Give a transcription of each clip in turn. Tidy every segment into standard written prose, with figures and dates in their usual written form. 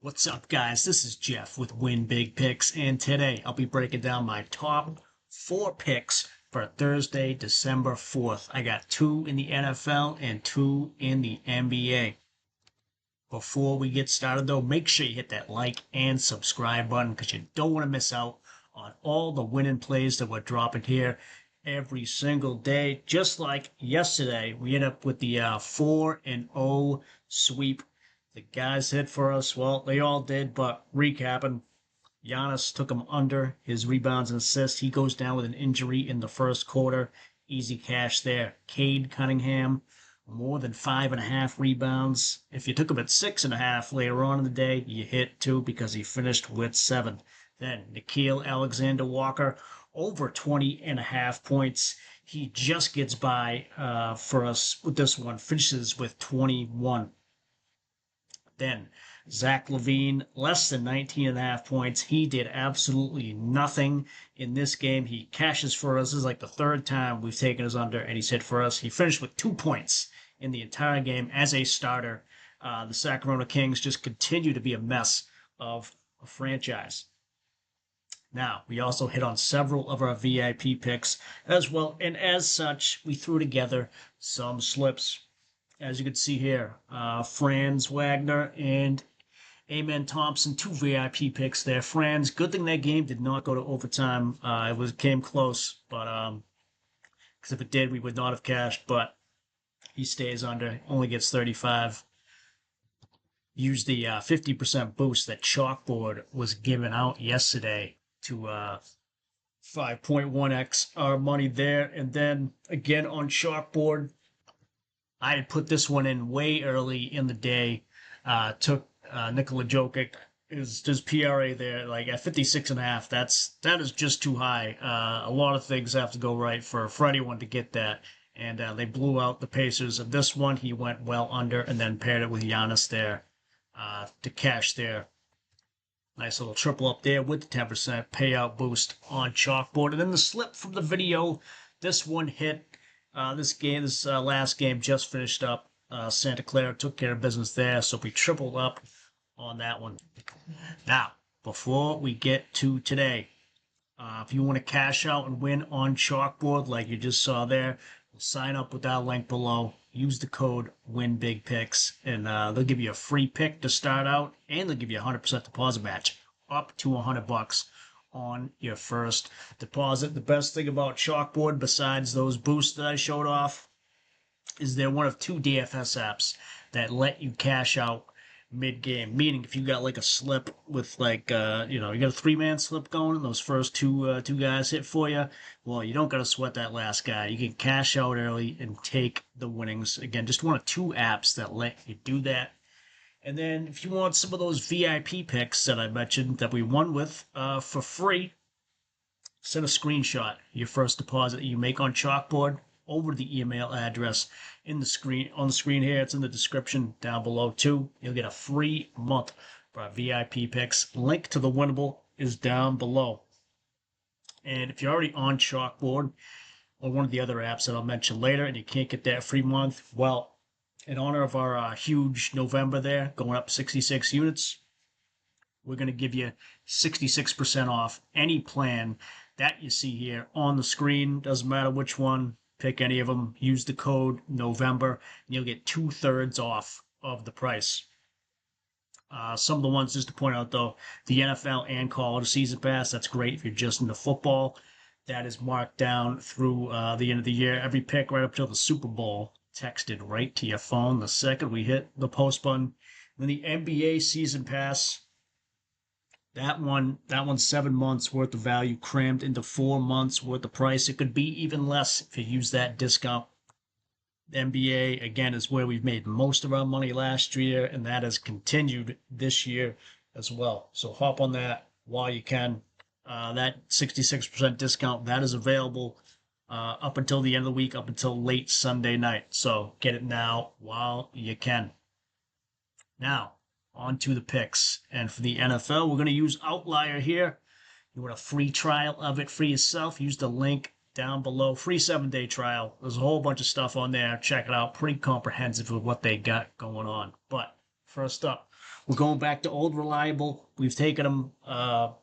What's up, guys? This is Jeff with Win Big Picks, and today I'll be breaking down my top four picks for Thursday, December 4th. I got two in the NFL and two in the NBA. Before we get started, though, make sure you hit that like and subscribe button because you don't want to miss out on all the winning plays that we're dropping here every single day. Just like yesterday, we ended up with the 4-0 sweep. The guys hit for us. Well, they all did, but recapping, Giannis took him under his rebounds and assists. He goes down with an injury in the first quarter. Easy cash there. Cade Cunningham, more than 5.5 rebounds. If you took him at 6.5 later on in the day, you hit two because he finished with 7. Then Nickeil Alexander-Walker, over 20.5 points. He just gets by for us with this one. Finishes with 21. Then Zach LaVine, less than 19.5 points. He did absolutely nothing in this game. He cashes for us. This is like the third time we've taken his under, and he's hit for us. He finished with 2 points in the entire game as a starter. The Sacramento Kings just continue to be a mess of a franchise. Now, we also hit on several of our VIP picks as well, and as such, we threw together some slips. As you can see here, Franz Wagner and Amen Thompson, two VIP picks there. Franz, good thing that game did not go to overtime. It came close, but because if it did, we would not have cashed. But he stays under, only gets 35. Used the 50% boost that Chalkboard was giving out yesterday to 5.1x our money there. And then again on Chalkboard, I had put this one in way early in the day. Took Nikola Jokic, his PRA there, like at 56.5. That is just too high. A lot of things have to go right for anyone to get that. And they blew out the Pacers. Of this one, he went well under and then paired it with Giannis there to cash there. Nice little triple up there with the 10% payout boost on Chalkboard. And then the slip from the video, this one hit. This last game just finished up. Santa Clara took care of business there, so we tripled up on that one. Now, before we get to today, if you want to cash out and win on Chalkboard like you just saw there, sign up with that link below. Use the code WINBIGPICKS, and they'll give you a free pick to start out, and they'll give you a 100% deposit match, up to $100 on your first deposit. The best thing about Chalkboard, besides those boosts that I showed off, is they're one of two DFS apps that let you cash out mid-game. Meaning, if you got like a slip with like, you got a 3-man slip going, and those first two guys hit for you, well, you don't got to sweat that last guy. You can cash out early and take the winnings. Again, just one of two apps that let you do that. And then if you want some of those VIP picks that I mentioned that we won with for free, send a screenshot your first deposit that you make on Chalkboard over the email address on the screen here. It's in the description down below too. You'll get a free month for our VIP picks. Link to the winnable is down below. And if you're already on Chalkboard or one of the other apps that I'll mention later and you can't get that free month, well, in honor of our huge November there, going up 66 units, we're going to give you 66% off any plan that you see here on the screen. Doesn't matter which one, pick any of them. Use the code November, and you'll get 2/3 off of the price. Some of the ones, just to point out though, the NFL and college season pass, that's great if you're just into football. That is marked down through the end of the year. Every pick right up till the Super Bowl texted right to your phone the second we hit the post button. Then the NBA season pass, that one's 7 months worth of value crammed into 4 months worth of price. It could be even less if you use that discount. The NBA, again, is where we've made most of our money last year, and that has continued this year as well. So hop on that while you can. That 66% discount, that is available up until the end of the week, up until late Sunday night. So get it now while you can. Now, on to the picks. And for the NFL, we're going to use Outlier here. You want a free trial of it for yourself, use the link down below. Free 7-day trial. There's a whole bunch of stuff on there. Check it out. Pretty comprehensive with what they got going on. But first up, We're going back to old reliable. We've taken him, I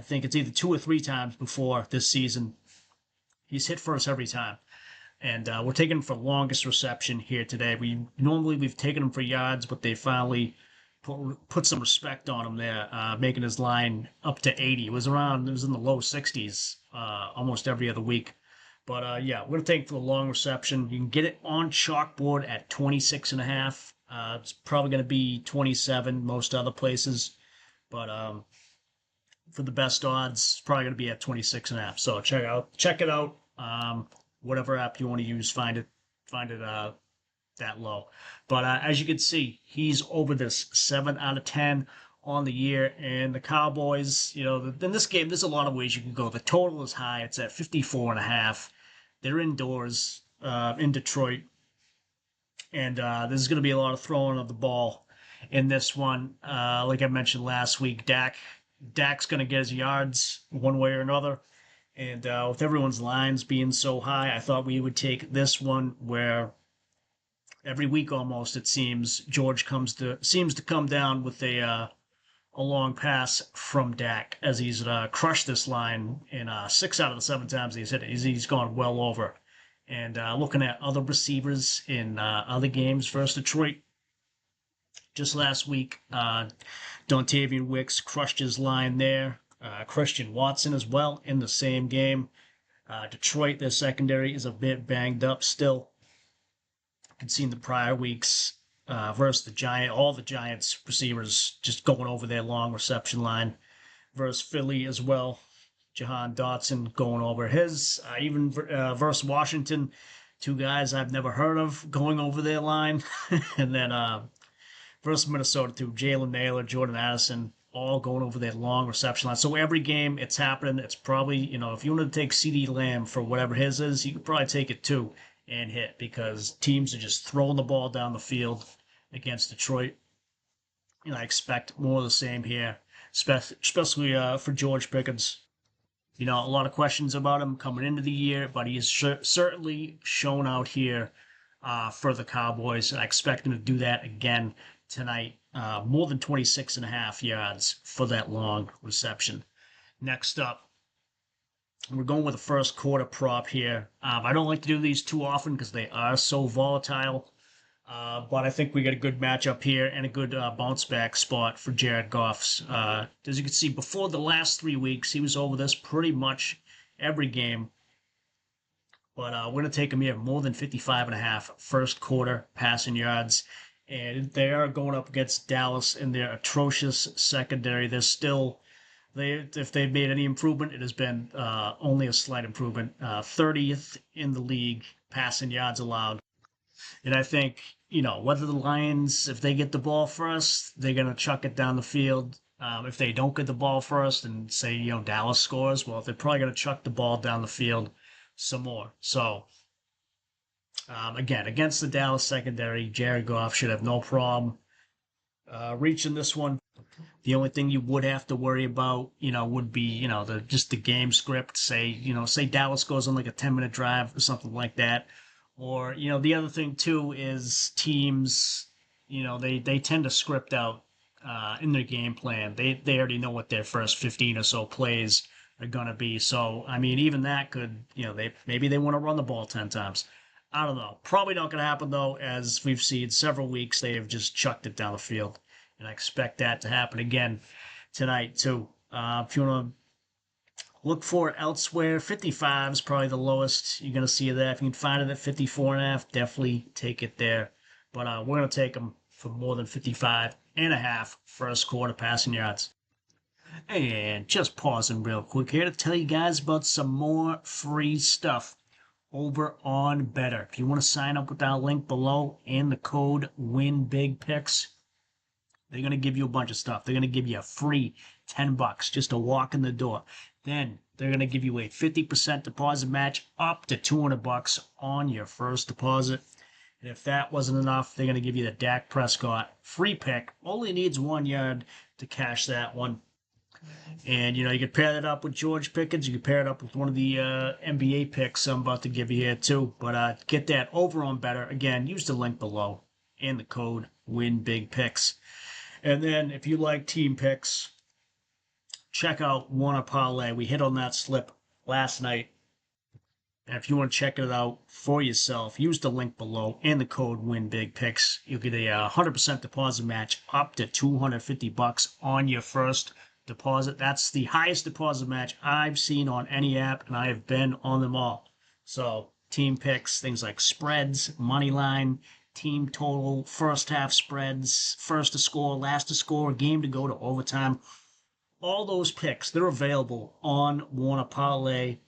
think it's either 2 or 3 times before this season. He's hit for us every time. And we're taking him for longest reception here today. We've taken him for yards, but they finally put some respect on him there, making his line up to 80. It was in the low 60s almost every other week. But yeah, we're gonna take it for the long reception. You can get it on Chalkboard at 26.5. It's probably gonna be 27 most other places, but for the best odds, it's probably gonna be at 26.5. So check it out. Whatever app you want to use, find it that low. But as you can see, he's over this 7 out of 10 on the year. And the Cowboys, in this game, there's a lot of ways you can go. The total is high. It's at 54.5. They're indoors in Detroit. And there's going to be a lot of throwing of the ball in this one. Like I mentioned last week, Dak's going to get his yards one way or another. And with everyone's lines being so high, I thought we would take this one where every week almost it seems George seems to come down with a long pass from Dak as he's crushed this line in 6 out of the 7 times he's hit it. He's gone well over. And looking at other receivers in other games versus Detroit, just last week, Dontavian Wicks crushed his line there. Christian Watson as well in the same game. Detroit, their secondary is a bit banged up still. You can see in the prior weeks versus all the Giants receivers just going over their long reception line. Versus Philly as well. Jahan Dotson going over his. Even versus Washington, 2 guys I've never heard of going over their line. And then versus Minnesota too, Jalen Naylor, Jordan Addison, all going over that long reception line. So every game it's happening. It's probably, if you want to take CeeDee Lamb for whatever his is, you could probably take it too and hit because teams are just throwing the ball down the field against Detroit. I expect more of the same here, especially for George Pickens. A lot of questions about him coming into the year, but he has certainly shown out here for the Cowboys. I expect him to do that again tonight. More than 26.5 yards for that long reception. Next up, we're going with the first quarter prop here. I don't like to do these too often because they are so volatile. But I think we got a good matchup here and a good bounce back spot for Jared Goff's. As you can see, before the last 3 weeks, he was over this pretty much every game. But we're going to take him here more than 55.5 first quarter passing yards. And they are going up against Dallas in their atrocious secondary. If they've made any improvement, it has been only a slight improvement. 30th in the league passing yards allowed. And I think, whether the Lions, if they get the ball first, they're going to chuck it down the field. If they don't get the ball first and say, Dallas scores, well, they're probably going to chuck the ball down the field some more. So, again, against the Dallas secondary, Jared Goff should have no problem reaching this one. The only thing you would have to worry about, would be, just the game script. Say Dallas goes on like a 10-minute drive or something like that. Or, the other thing too is teams, they tend to script out in their game plan. They already know what their first 15 or so plays are going to be. So, I mean, even that could, maybe they want to run the ball 10 times. I don't know. Probably not going to happen, though, as we've seen several weeks, they have just chucked it down the field. And I expect that to happen again tonight, too. If you want to look for it elsewhere, 55 is probably the lowest you're going to see that. If you can find it at 54.5, definitely take it there. But we're going to take them for more than 55.5 first quarter passing yards. And just pausing real quick here to tell you guys about some more free stuff over on Betr. If you want to sign up with our link below and the code WINBIGPICKS, they're going to give you a bunch of stuff. They're going to give you a free $10 just to walk in the door. Then they're going to give you a 50% deposit match up to $200 on your first deposit. And if that wasn't enough, they're going to give you the Dak Prescott free pick. Only needs 1 yard to cash that one. And, you can pair that up with George Pickens. You can pair it up with one of the NBA picks I'm about to give you here, too. But get that over on Betr. Again, use the link below and the code WINBIGPICKS. And then if you like team picks, check out Wanna Parlay. We hit on that slip last night. And if you want to check it out for yourself, use the link below and the code WINBIGPICKS. You'll get a 100% deposit match up to $250 on your first deposit. That's the highest deposit match I've seen on any app, and I have been on them all. So team picks, things like spreads, money line, team total, first half spreads, first to score, last to score, game to go to overtime. All those picks, they're available on Wanna Parlay.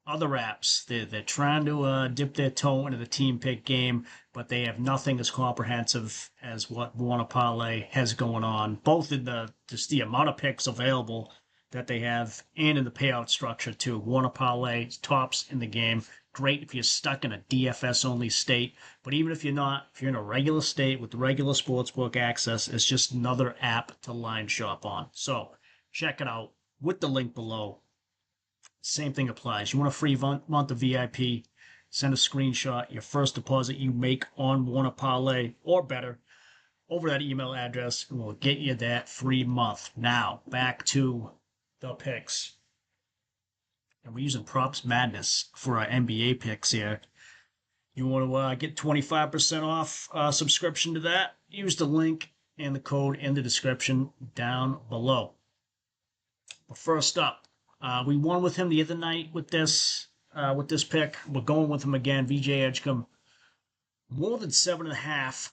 Other apps, they're trying to dip their toe into the team pick game, but they have nothing as comprehensive as what Wanna Parlay has going on, both in just the amount of picks available that they have and in the payout structure too. Wanna Parlay tops in the game. Great if you're stuck in a DFS only state, but even if you're not, if you're in a regular state with the regular sportsbook access, it's just another app to line shop on. So check it out with the link below. Same thing applies. You want a free month of VIP, send a screenshot, your first deposit you make on Wanna Parlay or Betr over that email address, and we'll get you that free month. Now, back to the picks. And we're using Props Madness for our NBA picks here. You want to get 25% off subscription to that? Use the link and the code in the description down below. But first up, we won with him the other night with this pick. We're going with him again. VJ Edgecombe, more than 7.5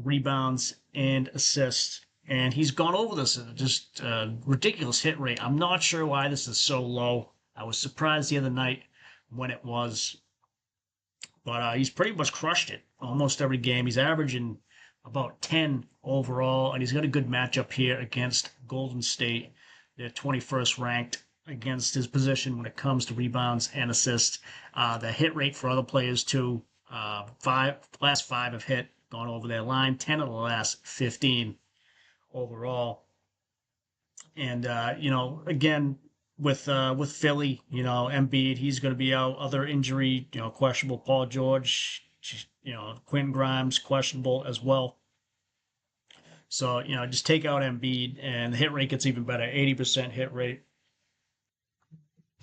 rebounds and assists, and he's gone over this at just ridiculous hit rate. I'm not sure why this is so low. I was surprised the other night when it was, but he's pretty much crushed it almost every game. He's averaging about 10 overall, and he's got a good matchup here against Golden State. They're 21st ranked against his position when it comes to rebounds and assists. The hit rate for other players too. Last five have hit, gone over their line. 10 of the last 15 overall. And again with Philly, Embiid, he's going to be out. Other injury, questionable. Paul George, Quinn Grimes, questionable as well. So just take out Embiid, and the hit rate gets even better. 80% hit rate.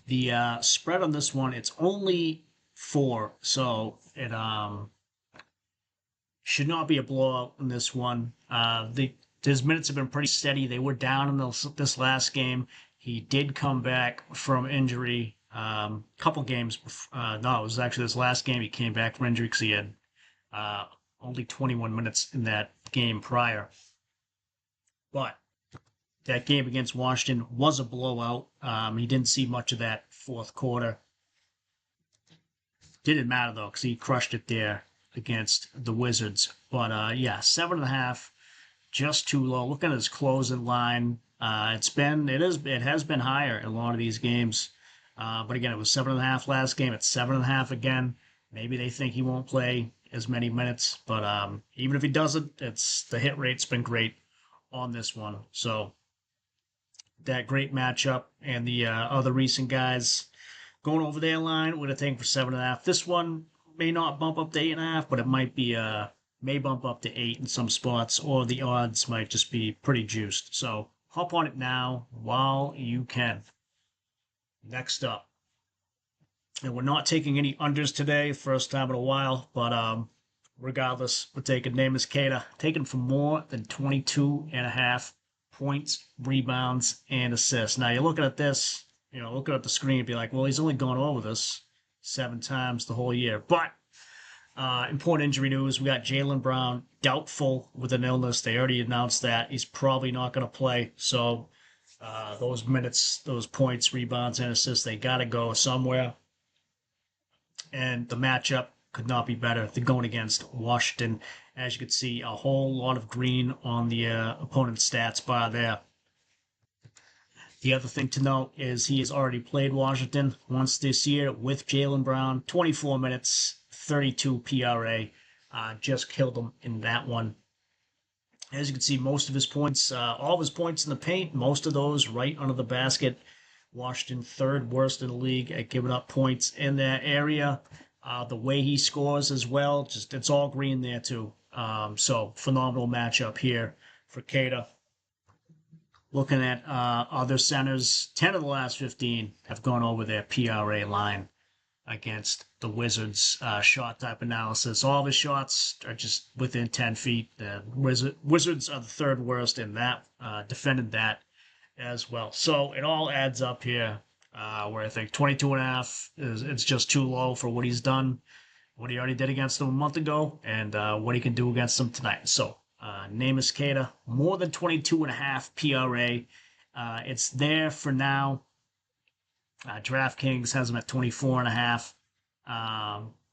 The spread on this one, it's only 4, so it should not be a blowout in this one. His minutes have been pretty steady. They were down in this last game. He did come back from injury couple games. No, it was actually this last game he came back from injury because he had only 21 minutes in that game prior. But that game against Washington was a blowout. He didn't see much of that fourth quarter. Didn't matter though, because he crushed it there against the Wizards. But 7.5, just too low. Look at his closing line. It has been higher in a lot of these games. But again, it was 7.5 last game. It's 7.5 again. Maybe they think he won't play as many minutes, but even if he doesn't, the hit rate's been great on this one. So that great matchup, and the other recent guys going over their line with a thing for 7.5. This one may not bump up to 8.5, but it might be may bump up to 8 in some spots, or the odds might just be pretty juiced. So hop on it now while you can. Next up, and we're not taking any unders today, first time in a while, but regardless, we're taking Namus Keita, taking for more than 22.5 points, rebounds, and assists. Now you're looking at this, looking at the screen and be like, well, he's only gone over this 7 times the whole year. But important injury news, we got Jaylen Brown doubtful with an illness. They already announced that. He's probably not going to play. So those minutes, those points, rebounds, and assists, they got to go somewhere. And the matchup could not be better. They're going against Washington. As you can see, a whole lot of green on the opponent's stats bar there. The other thing to note is he has already played Washington once this year with Jaylen Brown. 24 minutes, 32 PRA. Just killed him in that one. As you can see, most of his points, all of his points in the paint, most of those right under the basket. Washington, third worst in the league at giving up points in that area. The way he scores as well, it's all green there too. So phenomenal matchup here for Cada. Looking at other centers, 10 of the last 15 have gone over their PRA line against the Wizards shot type analysis. All the shots are just within 10 feet. The Wizards are the third worst in that, defended that as well. So it all adds up here where I think 22.5 it's just too low for what he's done, what he already did against them a month ago, and what he can do against them tonight. So name is Cada, more than 22.5 PRA. It's there for now. DraftKings has him at 24.5.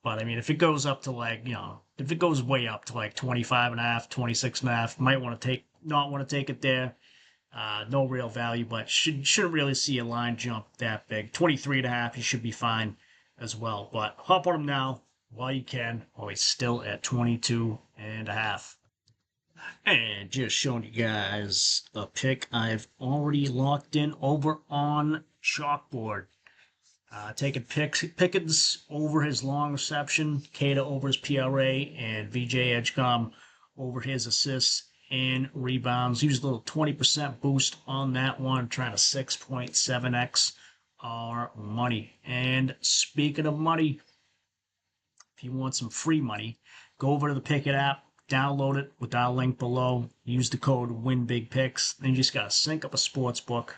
But I mean, if it goes up to if it goes way up to like 25.5, 26.5, might want to not want to take it there. No real value, but shouldn't really see a line jump that big. 23.5, you should be fine as well. But hop on him now while you can, while he's still at 22.5. And just showing you guys a pick I've already locked in over on Chalkboard. Taking Pickens over his long reception, Cada over his PRA, and VJ Edgecomb over his assists and rebounds. Use a little 20% boost on that one, trying to 6.7x our money. And speaking of money, if you want some free money, go over to the Pickett app, download it with our link below, use the code WINBIGPICKS, and you just got to sync up a sports book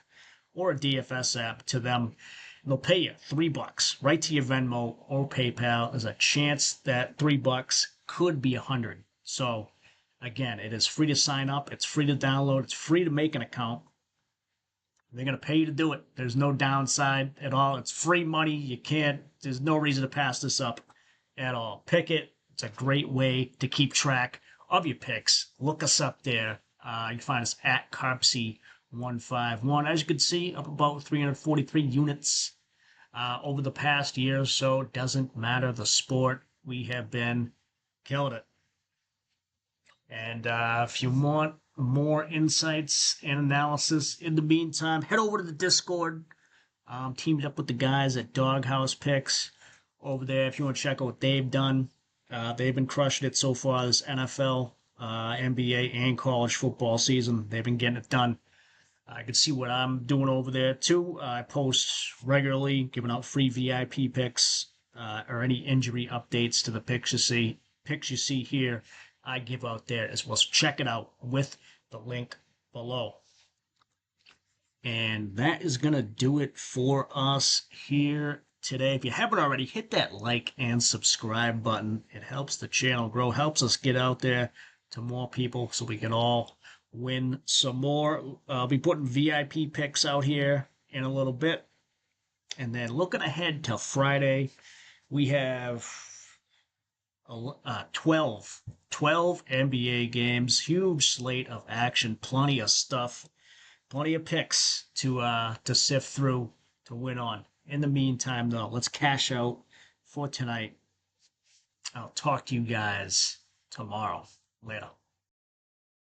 or a DFS app to them. They'll pay you $3 right to your Venmo or PayPal. There's a chance that $3 could be 100. So again, it is free to sign up. It's free to download. It's free to make an account. They're going to pay you to do it. There's no downside at all. It's free money. There's no reason to pass this up at all. Pick it. It's a great way to keep track of your picks. Look us up there. You can find us at Carpsy151. As you can see, up about 343 units over the past year or so. Doesn't matter the sport. We have been killing it. And if you want more insights and analysis in the meantime, head over to the Discord. Teamed up with the guys at Doghouse Picks over there. If you want to check out what they've done, they've been crushing it so far this NFL, NBA, and college football season. They've been getting it done. I can see what I'm doing over there too. I post regularly, giving out free VIP picks or any injury updates to the picks you see here. I give out there as well. So check it out with the link below. And that is going to do it for us here today. If you haven't already, hit that like and subscribe button. It helps the channel grow, helps us get out there to more people so we can all win some more. I'll be putting VIP picks out here in a little bit. And then looking ahead to Friday, we have 12 NBA games, huge slate of action, plenty of stuff, plenty of picks to sift through to win on. In the meantime, though, let's cash out for tonight. I'll talk to you guys tomorrow. Later.